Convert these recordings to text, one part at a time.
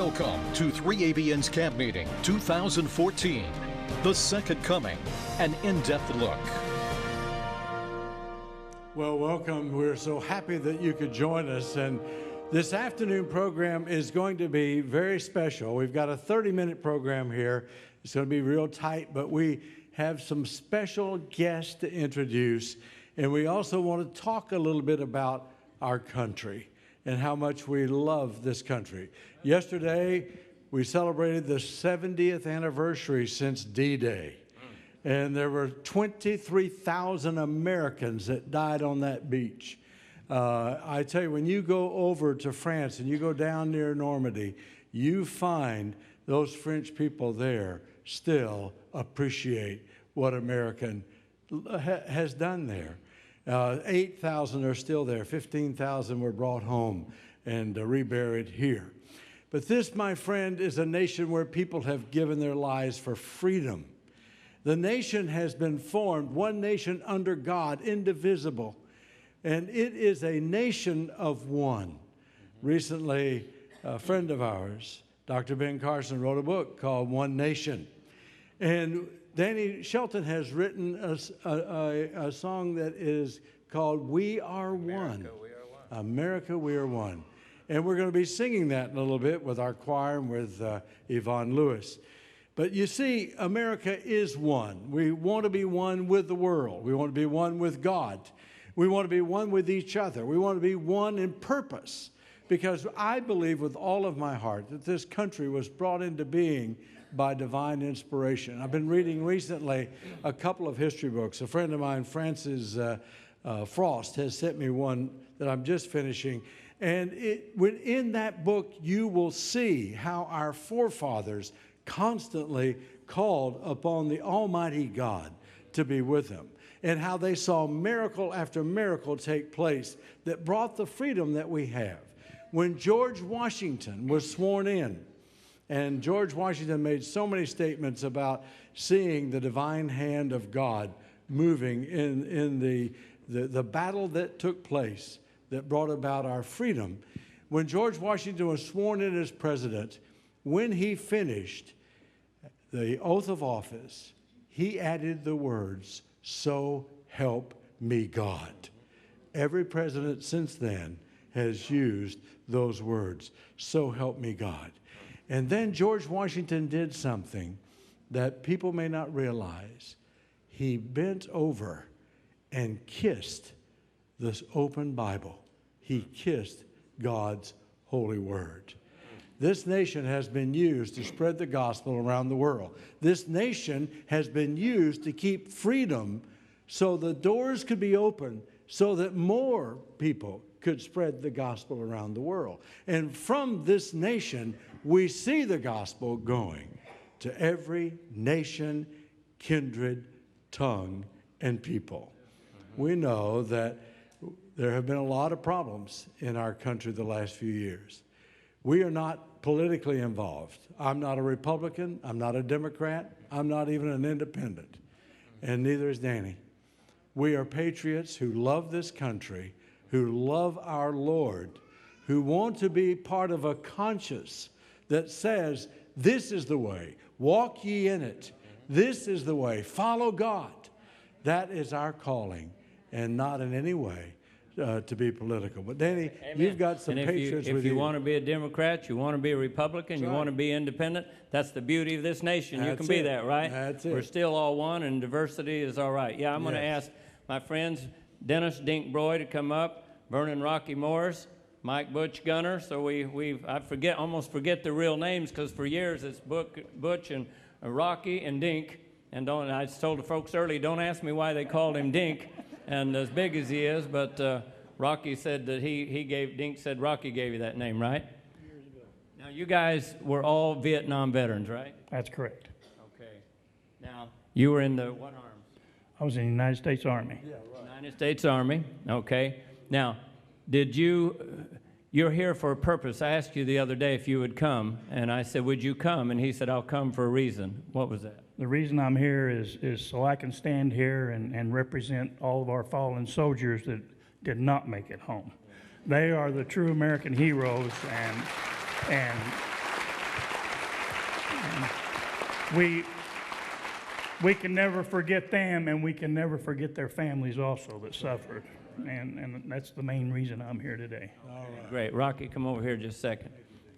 Welcome to 3ABN's Camp Meeting 2014, The Second Coming, an in-depth look. Well, welcome. We're so happy that you could join us. And this afternoon program is going to be very special. We've got a 30-minute program here. It's going to be real tight, but we have some special guests to introduce. And we also want to talk a little bit about our country and how much we love this country. Yesterday, we celebrated the 70th anniversary since D-Day. And there were 23,000 Americans that died on that beach. I tell you, when you go over to France and you go down near Normandy, you find those French people there still appreciate what America has done there. 8,000 are still there. 15,000 were brought home and reburied here. But this, my friend, is a nation where people have given their lives for freedom. The nation has been formed, one nation under God, indivisible. And it is a nation of one. Recently, a friend of ours, Dr. Ben Carson, wrote a book called One Nation. And Danny Shelton has written a song that is called We Are One. America, We Are One. And we're going to be singing that in a little bit with our choir and with Yvonne Lewis. But you see, America is one. We want to be one with the world. We want to be one with God. We want to be one with each other. We want to be one in purpose. Because I believe with all of my heart that this country was brought into being by divine inspiration. I've been reading recently a couple of history books. A friend of mine, Francis Frost, has sent me one that I'm just finishing. And in that book, you will see how our forefathers constantly called upon the Almighty God to be with them, and how they saw miracle after miracle take place that brought the freedom that we have. When George Washington was sworn in, and George Washington made so many statements about seeing the divine hand of God moving in the battle that took place that brought about our freedom. When George Washington was sworn in as president, when he finished the oath of office, he added the words, "So help me God." Every president since then has used those words, "So help me God." And then George Washington did something that people may not realize. He bent over and kissed this open Bible. He kissed God's holy word. This nation has been used to spread the gospel around the world. This nation has been used to keep freedom so the doors could be open so that more people could spread the gospel around the world. And from this nation, we see the gospel going to every nation, kindred, tongue, and people. We know that there have been a lot of problems in our country the last few years. We are not politically involved. I'm not a Republican. I'm not a Democrat. I'm not even an independent. And neither is Danny. We are patriots who love this country, who love our Lord, who want to be part of a conscience that says, this is the way, walk ye in it. This is the way, follow God. That is our calling, and not in any way to be political. But Danny, amen. You've got some patriots with you. If you want to be a Democrat, you want to be a Republican, you want to be independent, that's the beauty of this nation. You can be that, right? That's it. We're still all one, and diversity is all right. Yeah, I'm going to ask my friends Dennis Dink Broy to come up, Vernon Rocky Morris, Mike Butch Gunner. So I almost forget the real names, because for years it's Butch and Rocky and Dink. And I told the folks early, don't ask me why they called him Dink, and as big as he is, but Rocky said that Dink said Rocky gave you that name, right? Years ago. Now you guys were all Vietnam veterans, right? That's correct. Okay. Now you were in the what arms? I was in the United States Army. Yeah, right. United States Army. Okay. Now, you're here for a purpose. I asked you the other day if you would come, and I said, would you come? And he said, I'll come for a reason. What was that? The reason I'm here is so I can stand here and represent all of our fallen soldiers that did not make it home. They are the true American heroes, and we can never forget them, and we can never forget their families also that suffered. And that's the main reason I'm here today. Great. Rocky, come over here just a second.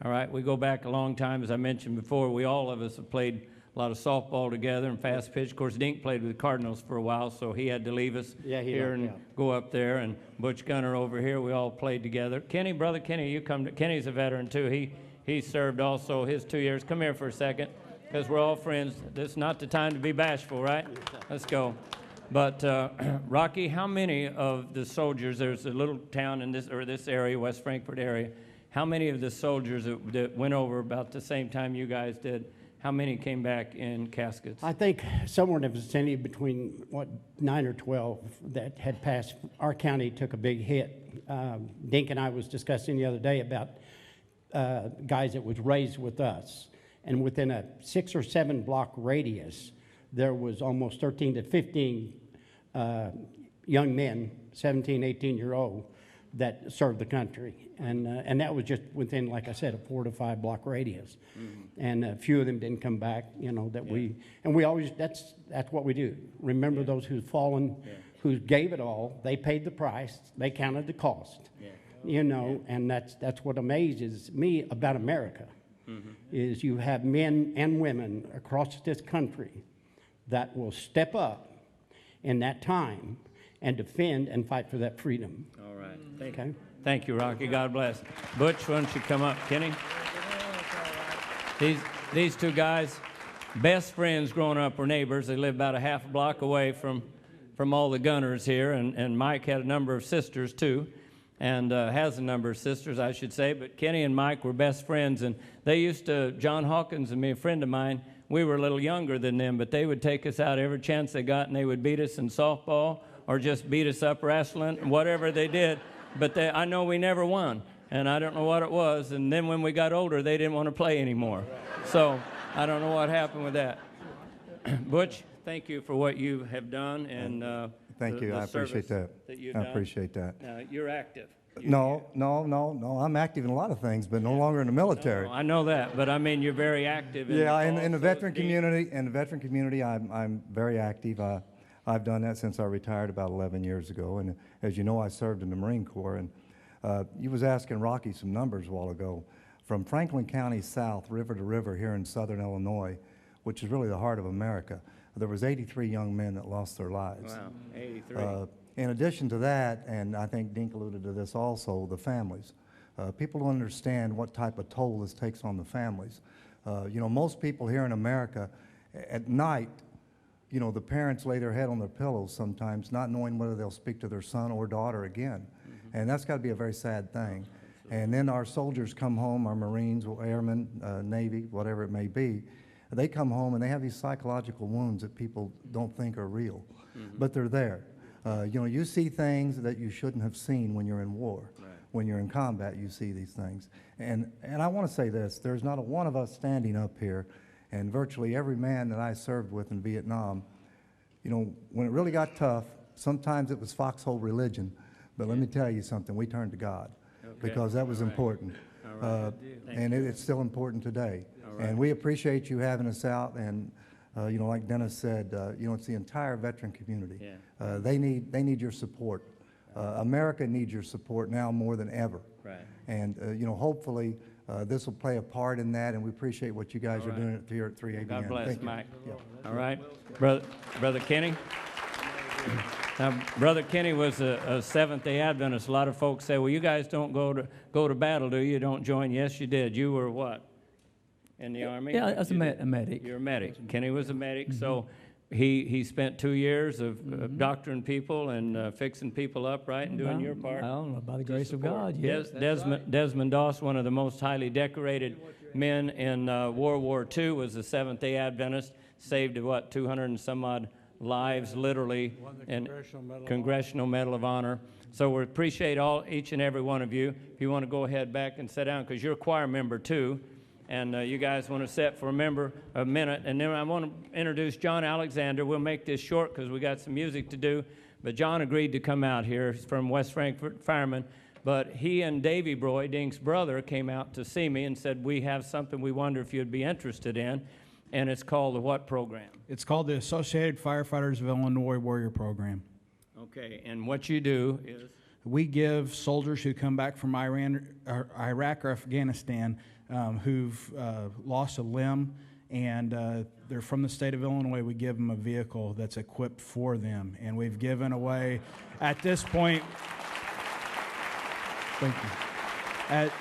All right, we go back a long time. As I mentioned before, all of us have played a lot of softball together and fast pitch. Of course, Dink played with the Cardinals for a while, so he had to leave us here and go up there. And Butch Gunner over here, we all played together. Kenny, brother Kenny, you come. Kenny's a veteran too. He served also his 2 years. Come here for a second, because we're all friends. This is not the time to be bashful, right? Let's go. But Rocky, how many of the soldiers? There's a little town in this area, West Frankfort area. How many of the soldiers that went over about the same time you guys did? How many came back in caskets? I think somewhere in the vicinity between 9 or 12 that had passed. Our county took a big hit. Dink and I was discussing the other day about guys that was raised with us, and within a 6 or 7 block radius, there was almost 13 to 15 young men, 17, 18-year-old, that served the country. And that was just within, like I said, a 4 to 5 block radius. And a few of them didn't come back, we always, that's what we do. Remember those who've fallen, who gave it all, they paid the price, they counted the cost. And that's what amazes me about America, is you have men and women across this country that will step up in that time and defend and fight for that freedom. All right. Thank you, Rocky. God bless. Butch, why don't you come up? Kenny? These two guys, best friends growing up, were neighbors. They lived about a half a block away from all the Gunners here, and Mike had a number of sisters too, and has a number of sisters, I should say. But Kenny and Mike were best friends, and they used to, John Hawkins and me, a friend of mine, we were a little younger than them, but they would take us out every chance they got, and they would beat us in softball or just beat us up wrestling, whatever they did. But I know we never won, and I don't know what it was. And then when we got older, they didn't want to play anymore. So I don't know what happened with that. Butch, thank you for what you have done, and thank you. I appreciate that. I appreciate that. You're active. No. I'm active in a lot of things, but no longer in the military. No, I know that, but I mean, you're very active. In the veteran community. In the veteran community, I'm very active. I've done that since I retired about 11 years ago, and as you know, I served in the Marine Corps. And you was asking Rocky some numbers a while ago. From Franklin County south, river to river here in southern Illinois, which is really the heart of America, there was 83 young men that lost their lives. Wow, 83. In addition to that, and I think Dink alluded to this also, the families. People don't understand what type of toll this takes on the families. Most people here in America, at night, the parents lay their head on their pillows sometimes, not knowing whether they'll speak to their son or daughter again. And that's got to be a very sad thing. And then our soldiers come home, our Marines, airmen, Navy, whatever it may be, they come home and they have these psychological wounds that people don't think are real, but they're there. You see things that you shouldn't have seen when you're in war. Right. When you're in combat, you see these things. And I want to say this, there's not a one of us standing up here, and virtually every man that I served with in Vietnam, when it really got tough, sometimes it was foxhole religion, but let me tell you something, we turned to God, because that was important. And it's still important today. And we appreciate you having us out, and like Dennis said, it's the entire veteran community. They need your support. America needs your support now more than ever. Right. And hopefully this will play a part in that, and we appreciate what you guys are doing here at 3ABN. God bless, Thank Mike. You. All right, Brother Kenny. Now, Brother Kenny was a Seventh-day Adventist. A lot of folks say, "Well, you guys don't go to battle, do you? You don't join." Yes, you did. You were what? In the Army? Yeah, as a medic. You're a medic. Kenny was a medic, so he spent 2 years of doctoring people and fixing people up, right, and doing your part. I don't know, by the grace of God, yes. Desmond Doss, one of the most highly decorated men in World War II, was a Seventh-day Adventist, saved, 200 and some odd lives, literally, and Congressional Medal of Honor. So we appreciate each and every one of you. If you want to go ahead back and sit down, because you're a choir member too. And you guys want to sit for a minute. And then I want to introduce John Alexander. We'll make this short because we got some music to do. But John agreed to come out here. He's from West Frankfort, fireman. But he and Davy Broy, Dink's brother, came out to see me and said, "We have something we wonder if you'd be interested in." And it's called the what program? It's called the Associated Firefighters of Illinois Warrior Program. Okay, and what you do is? We give soldiers who come back from Iraq or Afghanistan who've lost a limb and they're from the state of Illinois, we give them a vehicle that's equipped for them. And we've given away, at this point, thank you.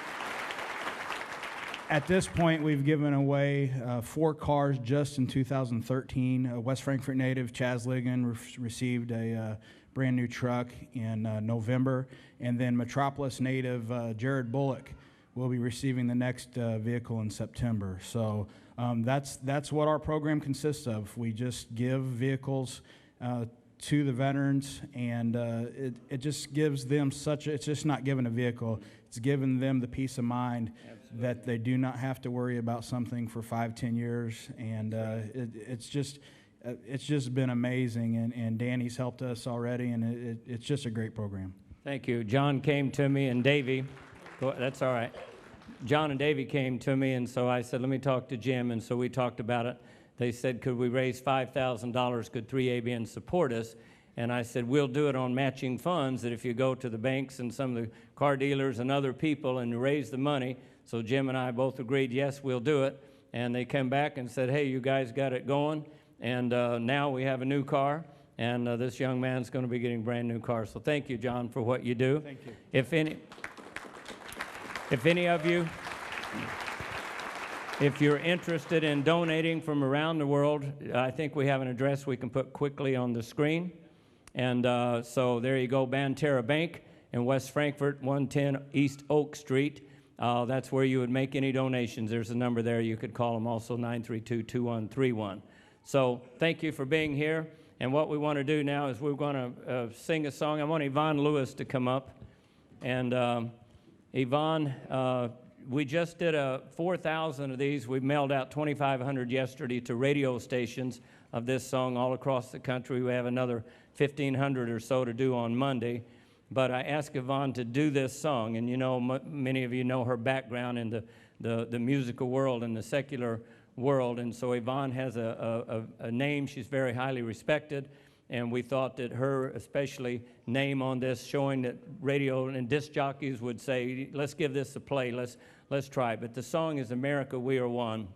At this point, we've given away 4 cars just in 2013. A West Frankfort native, Chaz Ligon, received a brand new truck in November. And then Metropolis native Jared Bullock will be receiving the next vehicle in September. So that's what our program consists of. We just give vehicles to the veterans, and it just gives them it's just not giving a vehicle, it's giving them the peace of mind that they do not have to worry about something for 5-10 years, and it's just been amazing, and Danny's helped us already, and it's just a great program. Thank you. John came to me, and Davey, that's all right. John and Davey came to me, and so I said, let me talk to Jim, and so we talked about it. They said, could we raise $5,000? Could 3ABN support us? And I said, we'll do it on matching funds, that if you go to the banks and some of the car dealers and other people and you raise the money. So Jim and I both agreed, yes, we'll do it. And they came back and said, hey, you guys got it going. And now we have a new car, and this young man's going to be getting a brand new car. So thank you, John, for what you do. Thank you. If any of you, if you're interested in donating from around the world, I think we have an address we can put quickly on the screen. And so there you go, Banterra Bank in West Frankfort, 110 East Oak Street. That's where you would make any donations. There's a number there. You could call them also, 932-2131. So thank you for being here. And what we want to do now is we're going to sing a song. I want Yvonne Lewis to come up. And Yvonne, we just did 4,000 of these. We mailed out 2,500 yesterday to radio stations of this song all across the country. We have another 1,500 or so to do on Monday. But I asked Yvonne to do this song, and you know, many of you know her background in the musical world and the secular world, and so Yvonne has a name. She's very highly respected, and we thought that her especially name on this, showing that radio and disc jockeys would say, let's give this a play, let's try it. But the song is America, We Are One.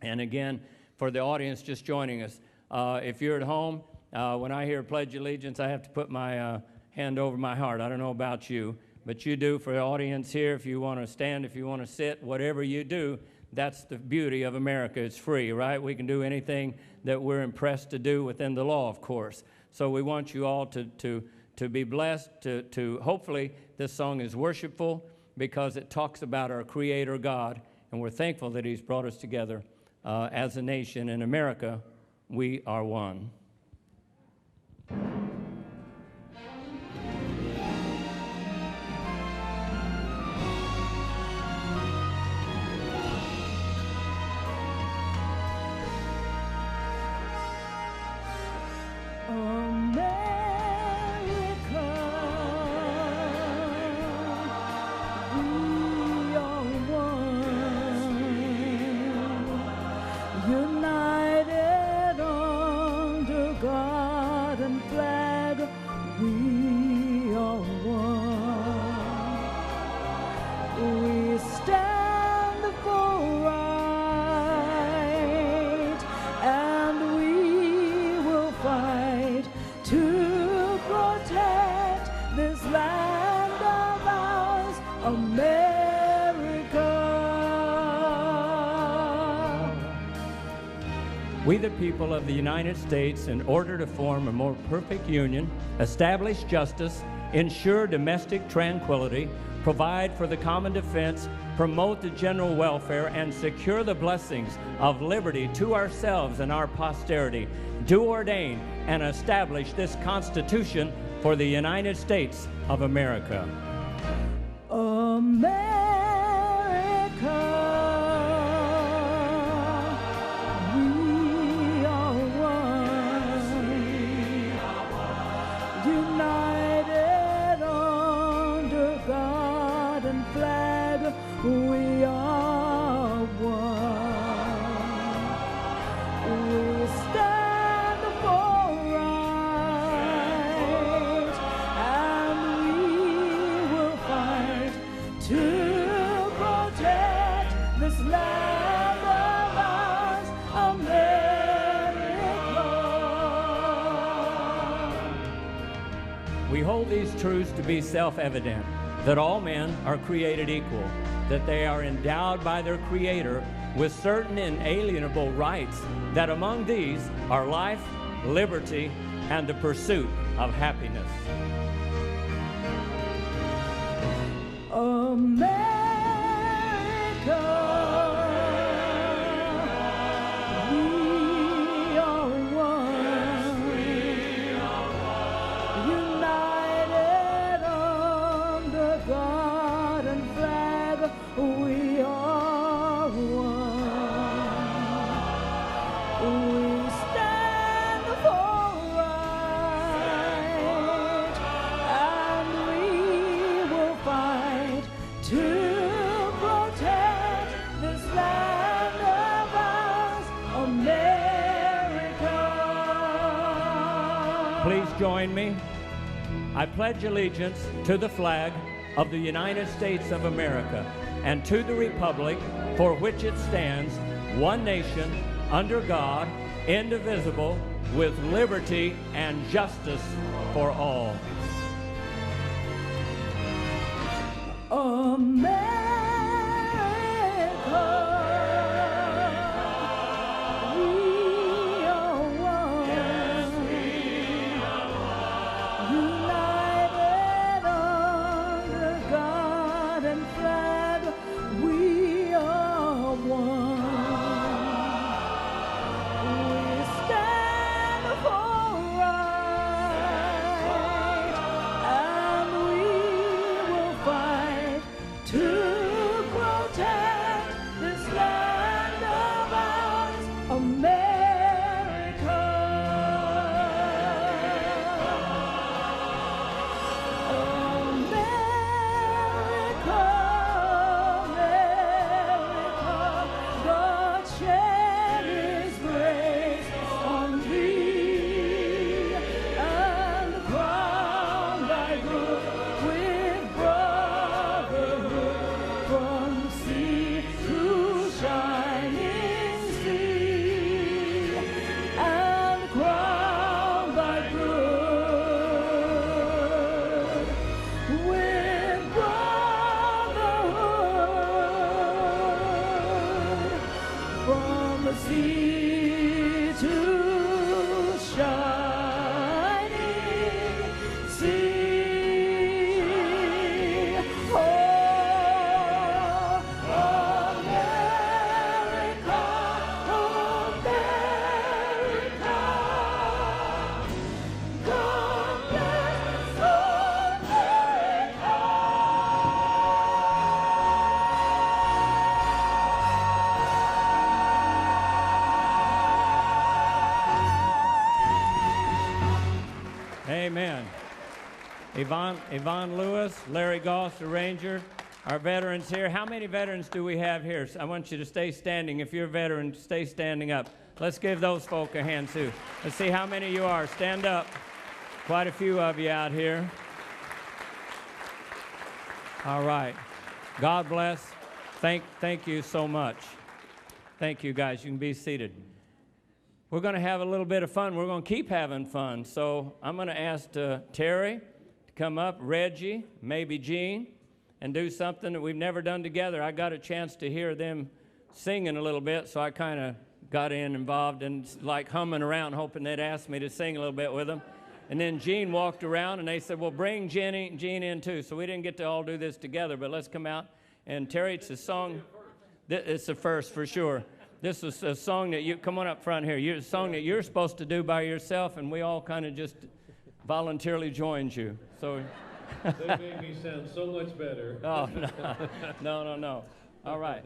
And again, for the audience just joining us, if you're at home, when I hear Pledge Allegiance, I have to put my hand over my heart. I don't know about you, but you do. For the audience here, if you want to stand, if you want to sit, whatever you do, that's the beauty of America. It's free, right? We can do anything that we're impressed to do within the law, of course. So we want you all to be blessed, to hopefully this song is worshipful because it talks about our Creator God, and we're thankful that He's brought us together as a nation. In America, we are one. United under God and flag, we are one. We stand for right, and we will fight to protect this land of ours, America. We, the people of the United States, in order to form a more perfect union, establish justice, ensure domestic tranquility, provide for the common defense, promote the general welfare, and secure the blessings of liberty to ourselves and our posterity, do ordain and establish this Constitution for the United States of America. America. United under God and flag, we are one. We hold these truths to be self-evident, that all men are created equal, that they are endowed by their Creator with certain inalienable rights, that among these are life, liberty, and the pursuit of happiness. we are one, united under God and flag, we are one. We stand for right, and we will fight to protect this land of ours, America. Please join me. I pledge allegiance to the flag of the United States of America and to the republic for which it stands, one nation, under God, indivisible, with liberty and justice for all. America, we are one, united under God and flag, we are one. We stand for right, and we will fight to protect this land of ours, America. America, America, God shed His grace on thee, and crowned thy good with brotherhood from sea to shining sea, and crowned thy good with brotherhood from the sea to shining sea. Oh, America, America, God bless America. Amen. Yvonne Lewis, Larry Goss, the Ranger, our veterans here. How many veterans do we have here? I want you to stay standing. If you're a veteran, stay standing up. Let's give those folk a hand too. Let's see how many you are. Stand up. Quite a few of you out here. All right. God bless. Thank you so much. Thank you, guys. You can be seated. We're going to have a little bit of fun. We're going to keep having fun. So I'm going to ask Terry to come up, Reggie, maybe Gene, and do something that we've never done together. I got a chance to hear them singing a little bit, so I kind of got involved and like humming around, hoping they'd ask me to sing a little bit with them. And then Gene walked around, and they said, well, bring Gene in too. So we didn't get to all do this together, but let's come out. And Terry, it's a song. It's the first for sure. This was a song that you, come on up front here, a song that you're supposed to do by yourself, and we all kind of just voluntarily joined you. So They made me sound so much better. Oh, no. All right.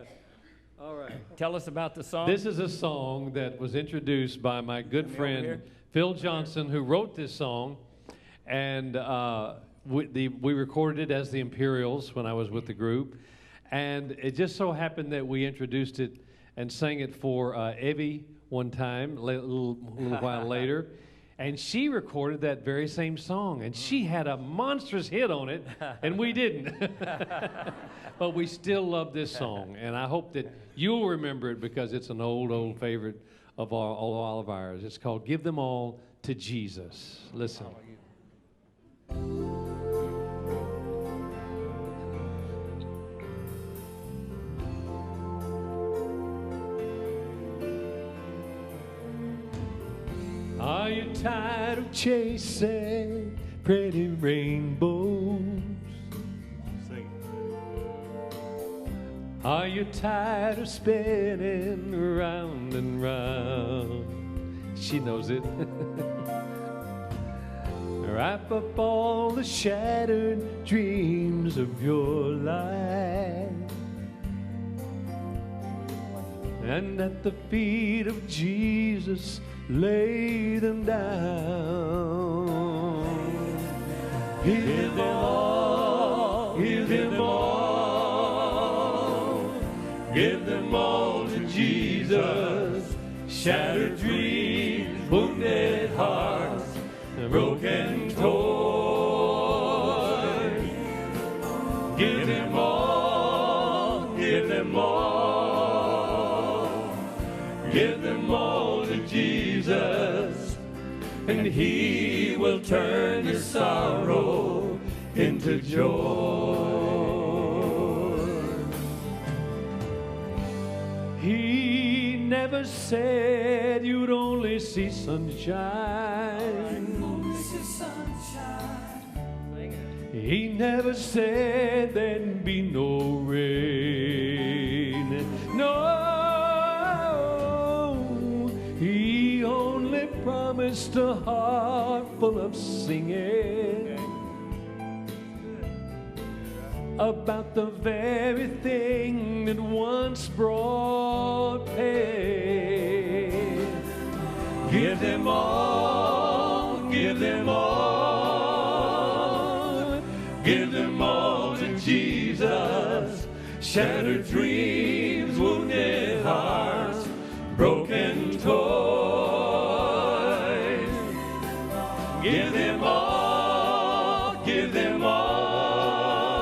All right. Tell us about the song. This is a song that was introduced by my good friend Phil Johnson, who wrote this song, and we recorded it as the Imperials when I was with the group, and it just so happened that we introduced it and sang it for Evie one time, a little while later, and she recorded that very same song, and she had a monstrous hit on it, and we didn't. But we still love this song, and I hope that you'll remember it because it's an old favorite of all of ours. It's called "Give Them All to Jesus." Listen. Are you tired of chasing pretty rainbows? Are you tired of spinning round and round? She knows it. Wrap up all the shattered dreams of your life, and at the feet of Jesus lay them down. Give them all, give them all, give them all to Jesus. Shattered dreams, wounded hearts, broken toys. Give them all, give them all, give them all to Jesus, and He will turn your sorrow into joy. He never said you'd only see sunshine. He never said there'd be no rain. No, He only promised a heart full of singing about the very thing that once brought pain. Give them all, give them all, give them all to Jesus. Shattered dreams, wounded hearts, broken toys. Give them all, give them all,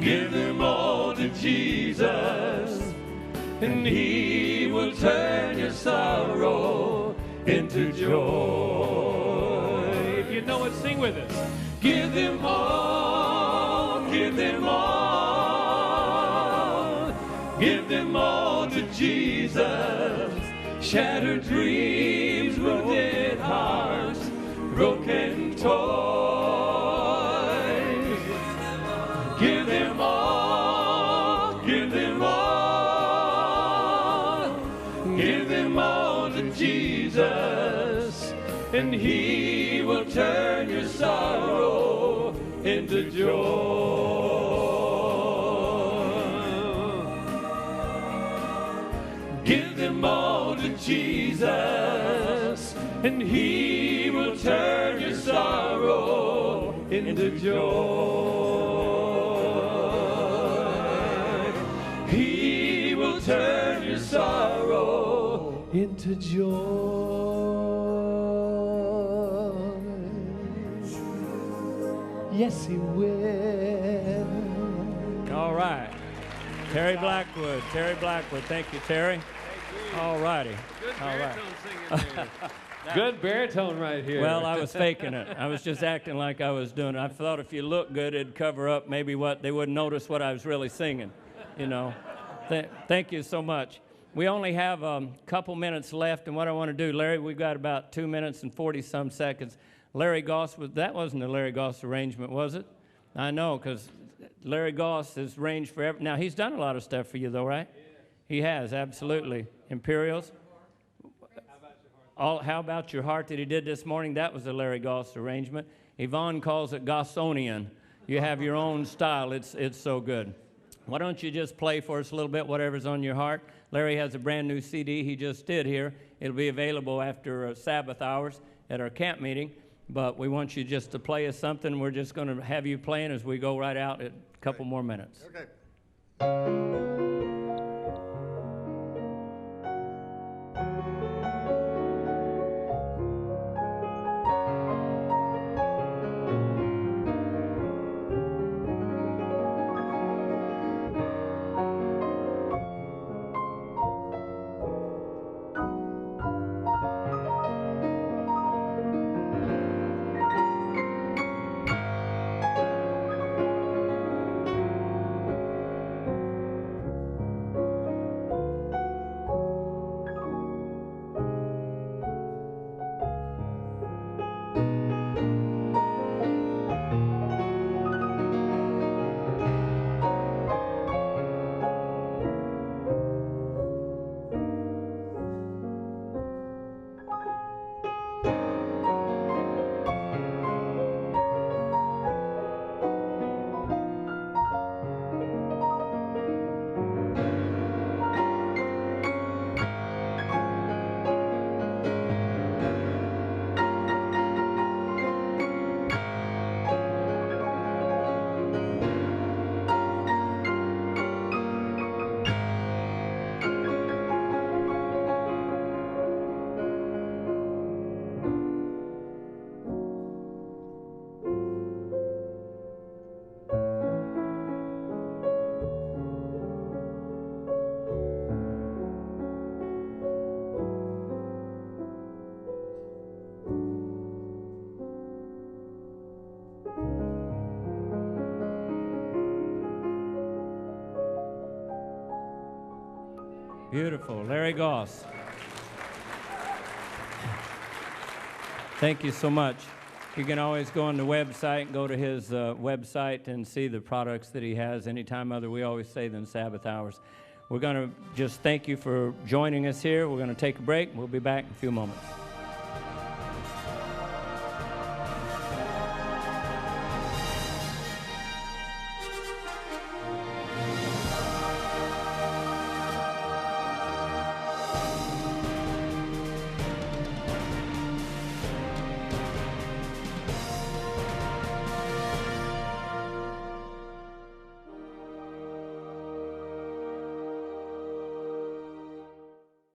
give them all to Jesus, and He will turn your sorrow into joy. If you know it, sing with us. Give them all, give them all, give them all to Jesus. Shattered dreams, wounded hearts, broken toys. Give them all, give them all, give them all to Jesus, and He will turn your sorrow into joy. Give them all to Jesus, and He will turn your sorrow into joy. He will turn your sorrow into joy. Yes, He will. All right. Terry Blackwood. Terry Blackwood. Thank you, Terry. All righty. All right. Good baritone right here. Well, I was faking it. I was just acting like I was doing it. I thought if you look good, it'd cover up maybe what they wouldn't notice what I was really singing, you know. Thank you so much. We only have a couple minutes left, and what I want to do, Larry, we've got about 2 minutes and 40-some seconds. Larry Goss, that wasn't a Larry Goss arrangement, was it? I know, because Larry Goss has ranged forever. Now, he's done a lot of stuff for you, though, right? Yeah. He has, absolutely. Imperials. How About Your Heart that he did this morning, that was a Larry Goss arrangement. Yvonne calls it Gossonian. You have your own style. It's so good. Why don't you just play for us a little bit, whatever's on your heart. Larry has a brand new CD he just did here. It'll be available after Sabbath hours at our camp meeting. But we want you just to play us something. We're just going to have you playing as we go right out in a couple more minutes. Okay. Beautiful. Larry Goss. Thank you so much. You can always go on the website and go to his website and see the products that he has anytime other, we always say, than Sabbath hours. We're going to just thank you for joining us here. We're going to take a break. We'll be back in a few moments.